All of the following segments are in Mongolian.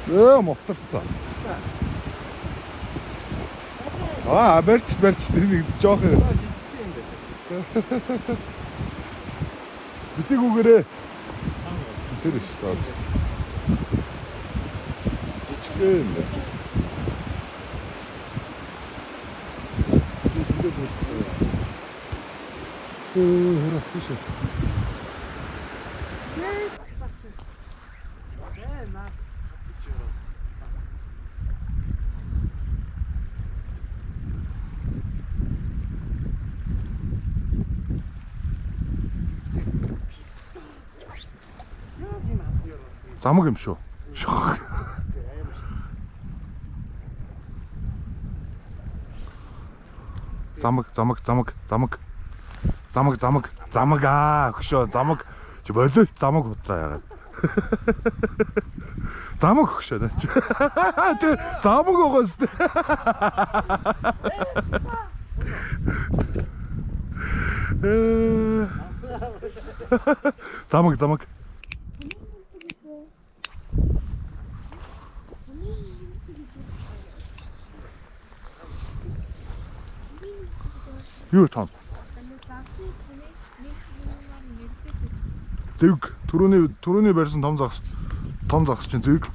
Мултарцсан. Барьч тэрийг жоох. Битгий үгээрээ. Тэр шүү дээ. Жижигхэн. Хорошо. Замаг юм шүү. Замаг хөшөө замаг чи болоо замаг худлаа яагаад. Замаг хөшөө нэ. Тэ замаг өгөөс тэ. Замаг. Юу тань? Зэвг түрүүний барьсан том загас чинь зэвг.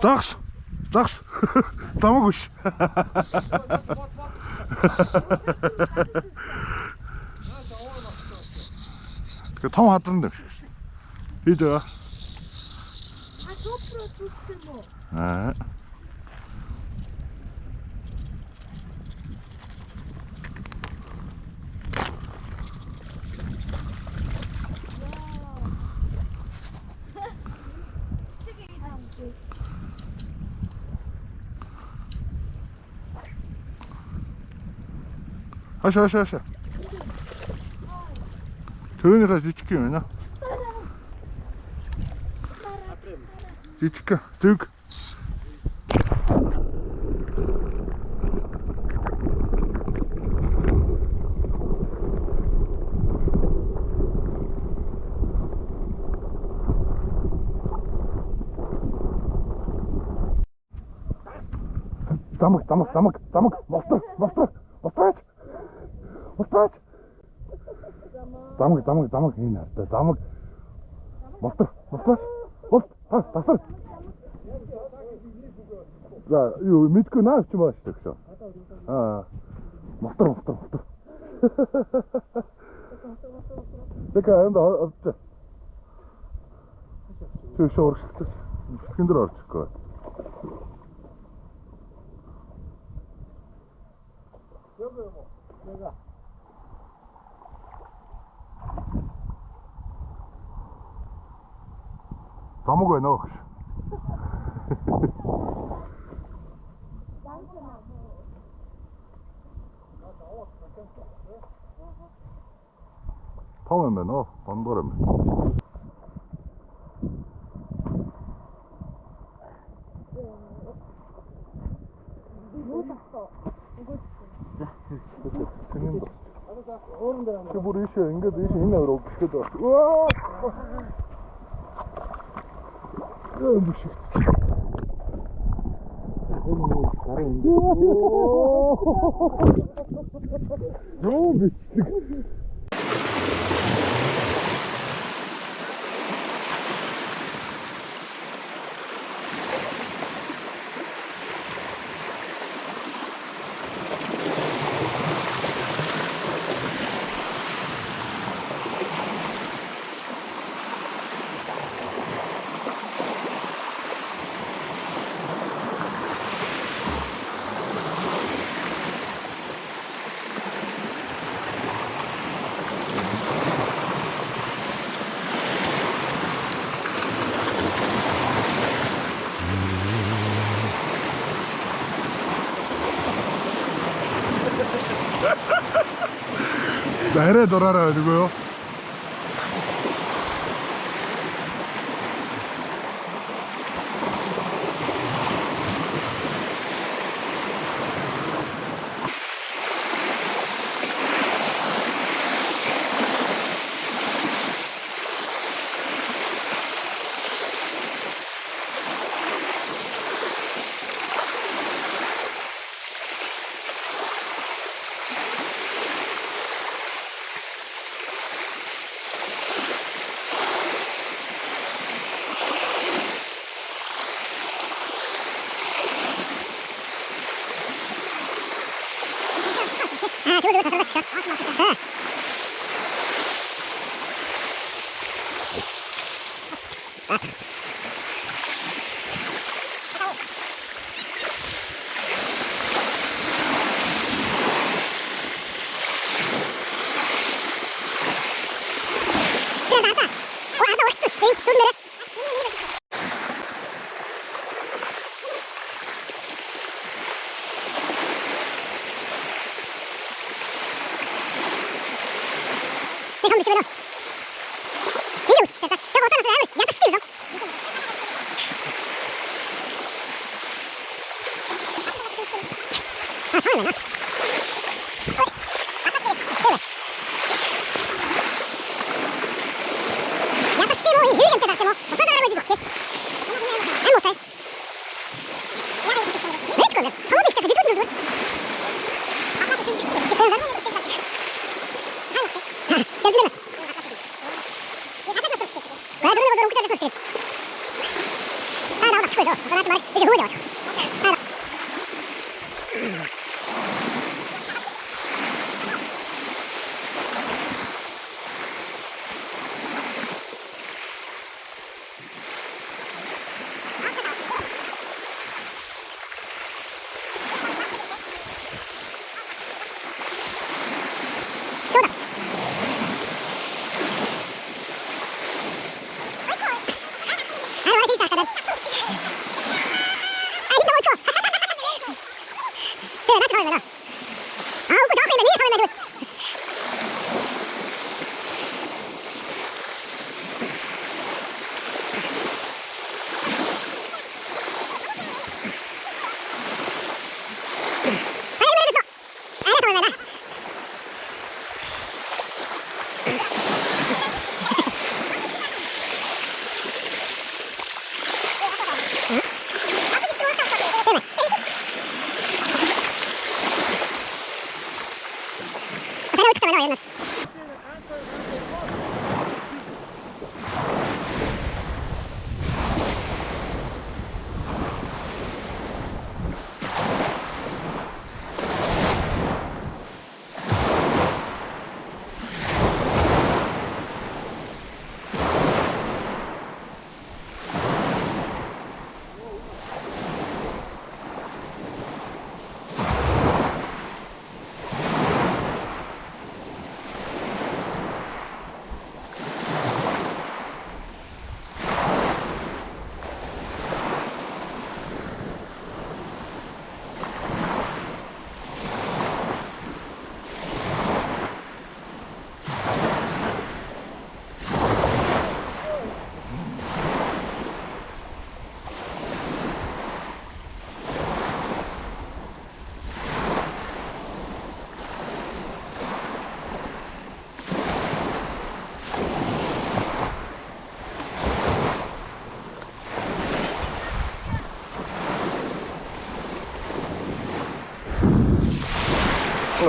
Загас. Замаг биш. Тэгээ том хадран дэв. Хийж байгаа. Аа. Аша. Төрөнийхөө жижиг юм байна. Жижиг зүг. Замаг. Устрач. Замаг энэ хартай. Замаг. Устрач. Тасар. За, юу мэдгүй наач юм ааш гэж. Мотор. Тэгээ энэ авч. Тэг шуурч. Хиндэр орчихгүй. Яга. Замаг байна уу? Том юм байна уу? Бондор юм. Чи бүр ийшээ ингээд энэ аваа өгчгээд байна. Бүшиг. Ёо бичиг. Арай дураараа байна үгүй юу?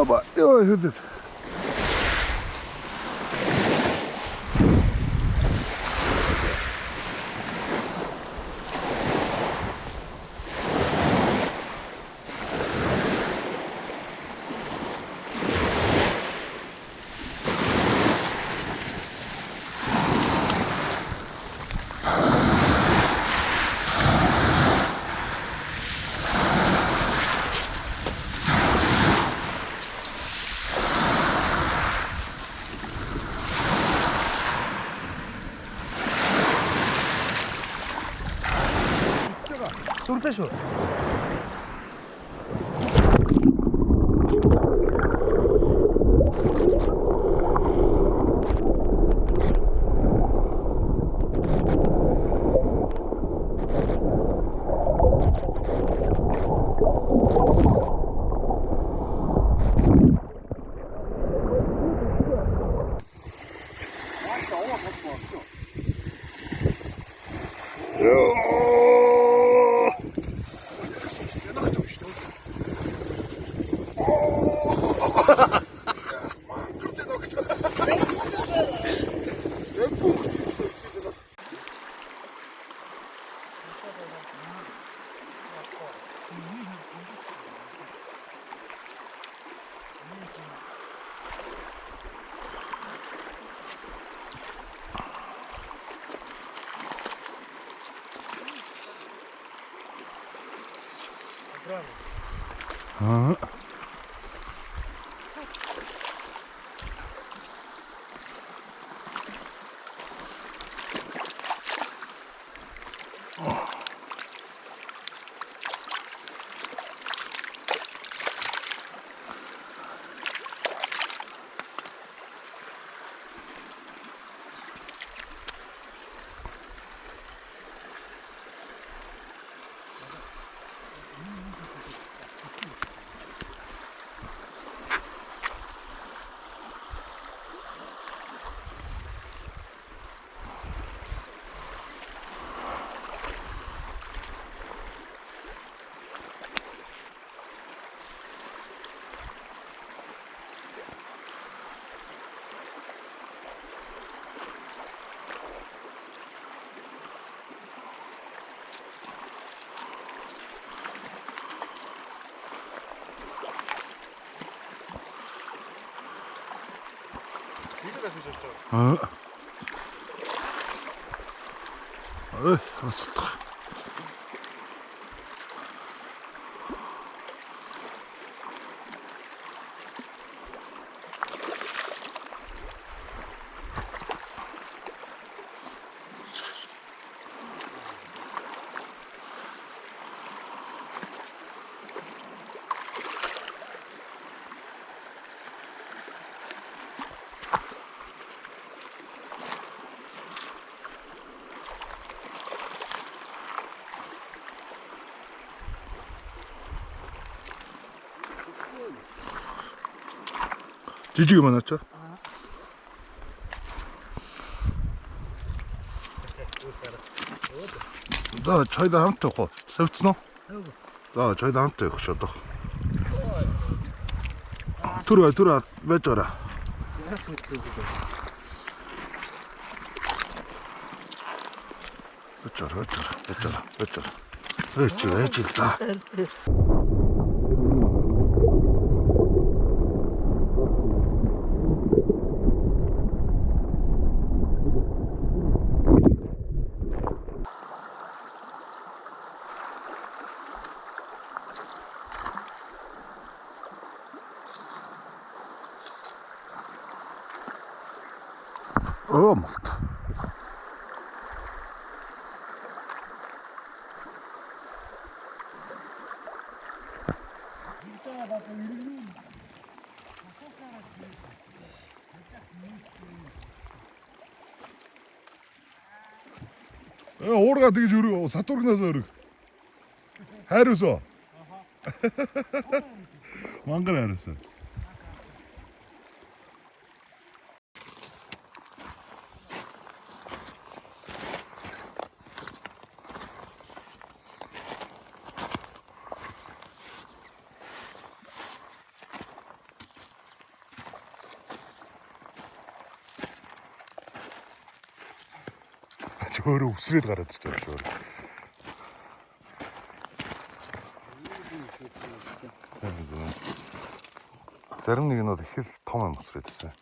やばい。よいしょです。取れたでしょ。ああ。 이거가 드셨죠? 알았어. 지지게 많았죠? 나 저희다 함께 고 세우치노? 나 저희다 함께 그셔도 들어와 몇 자라 몇 자라 왜지 다 무섭다. 오르가 되게 주려 사토리 나서 해르서 망가라 해르서 저를 우스레도 가라들죠 저를 зарим нэг нь бол их том юм усрээд байсан.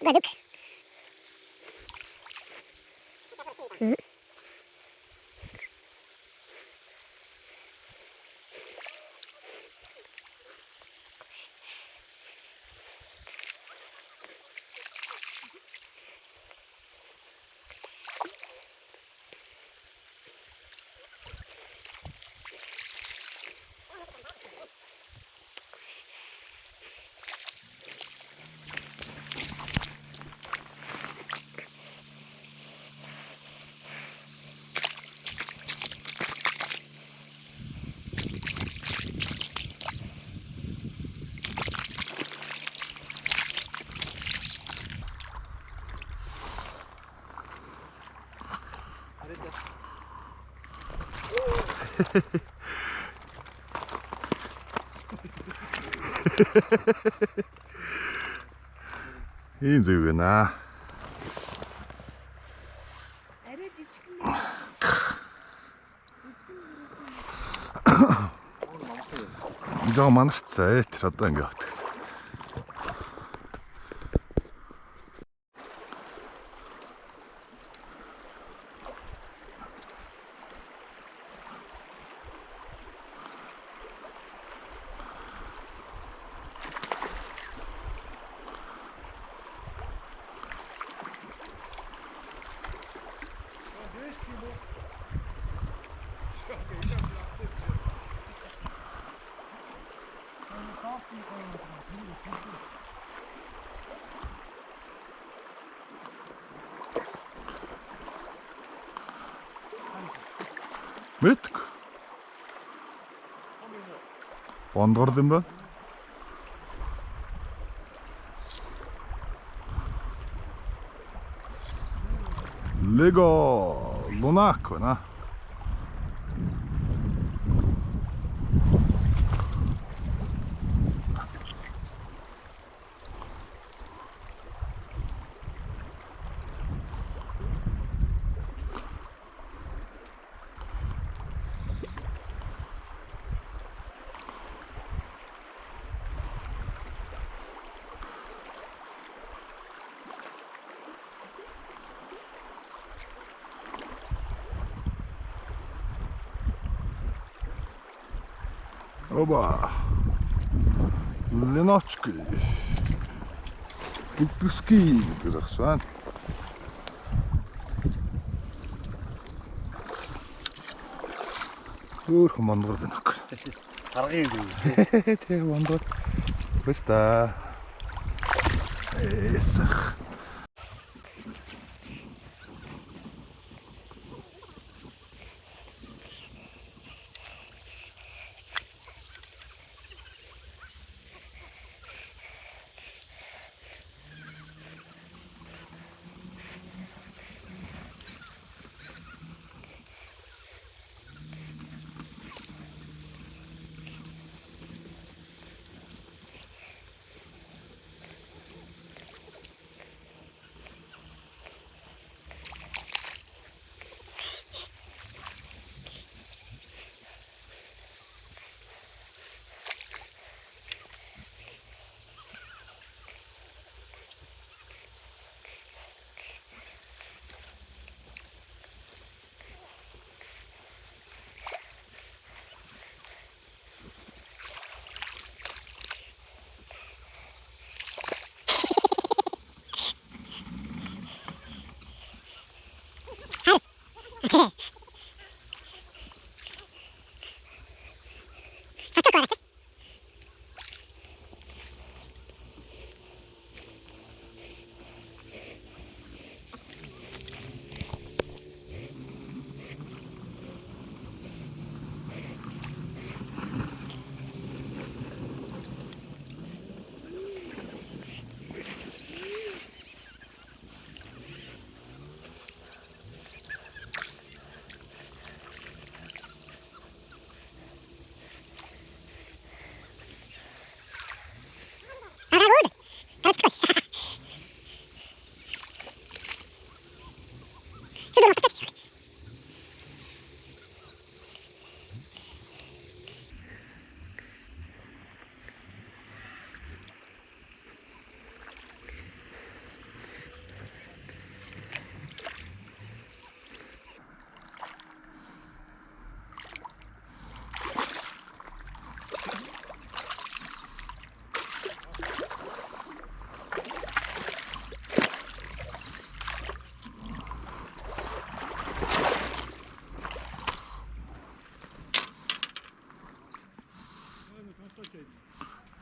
Baduk. 이제 왜 나? 이거 많았어. 들었던 거. Мэдгүй. Бондгорд юм байна. Lego lunacqua, Oba! Lenoczki! Puppuski, gezegd zijn. Oeh, gewandeld en ook. Таргын дүү. Тэг wandeld. Бэлтаа. Эсэх.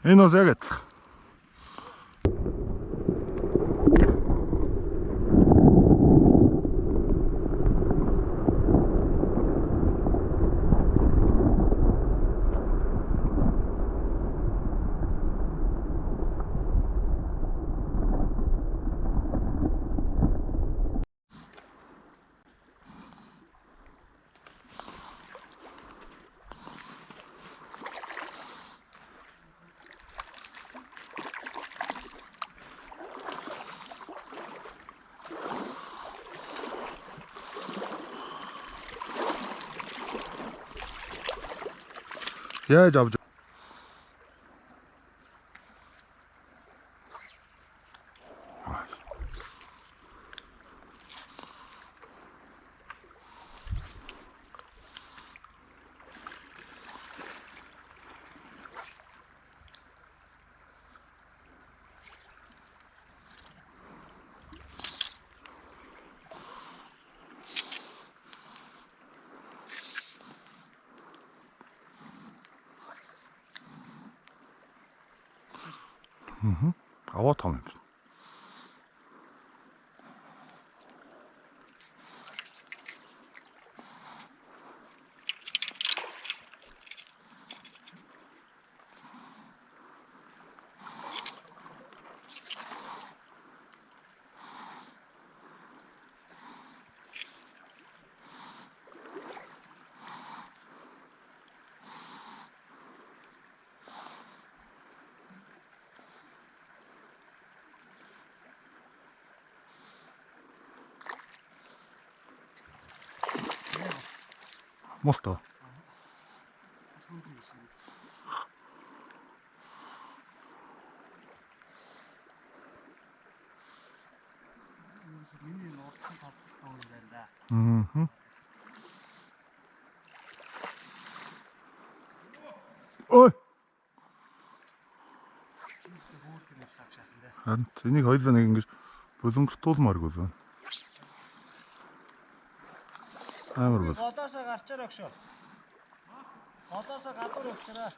Энэ бас яг адилхан. Яаж авч аваа том юм. Молто. миний нурдсан тавталтай юм байна да. Мгм. Ой. Үүстэй хөөрт юм сав шатан да. Харин энийг хоёлаа нэг ингэж булангартуулмааргүй байна. Амар бол. Голоосоо гарчаар өгшөө. Голоосоо гадуур өгчраа.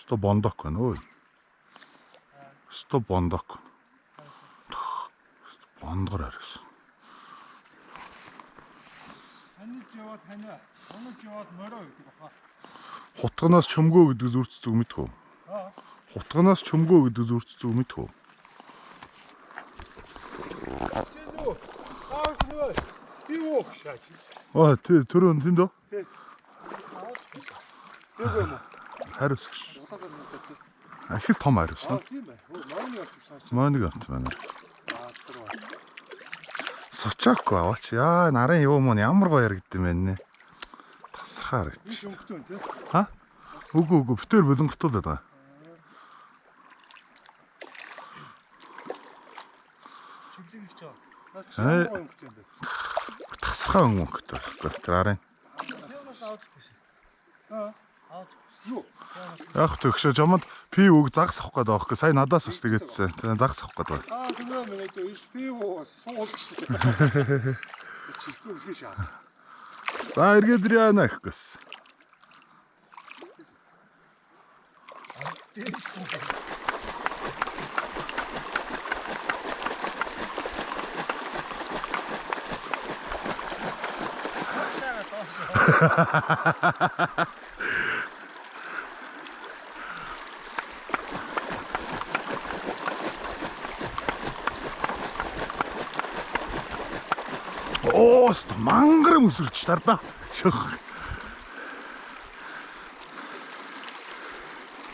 Сто бондок байна ой. Сто бондок. Бондгор арис. Ханиж яваад ханаа. Онож яваад мороо гэдэг баха. Хутганаас чөмгөө гэдэг зүрц зүг мэдхүү. Аа. Хутганаас чөмгөө гэдэг зүрц зүг мэдхүү. Чэнүү. Аа гэнэ. Би юу шаач. Аа тэр өн тэнд оо. Тэг. Тэг юм уу? Хариус гэж. Улаагаар нүдтэй тий. Ахил том хариус. Тийм бай. Морины явах шаач. Моник амт байна. Аа тэр. Сочаako аваач. Яа нарын юу мөн ямар гоё яригдсан бэ нэ. Тасрахаар. Би шөнгөтөн тий. Ха? Үгүй битээр булангартуулаад байгаа. Чиглэг их чаа. Ээ. Наа чи юм бэ? Тасрахаа өнгөтэй байхгүй. Тэр арын. Тэонос аудчихгүй. Аа. Аудч. Юу? Яг төгшөө жамд пи үг загс авах гээд байгаа байхгүй. Сая надаас бас тэгээдсэн. Тэгээ загс авах гээд байгаа. Аа гэнэ минь это иш пиво суулч. Чихгүй биш шаа. За эргээд ирээ гэхгүйс. Оост мангар өсөрч тардаа. Шөх.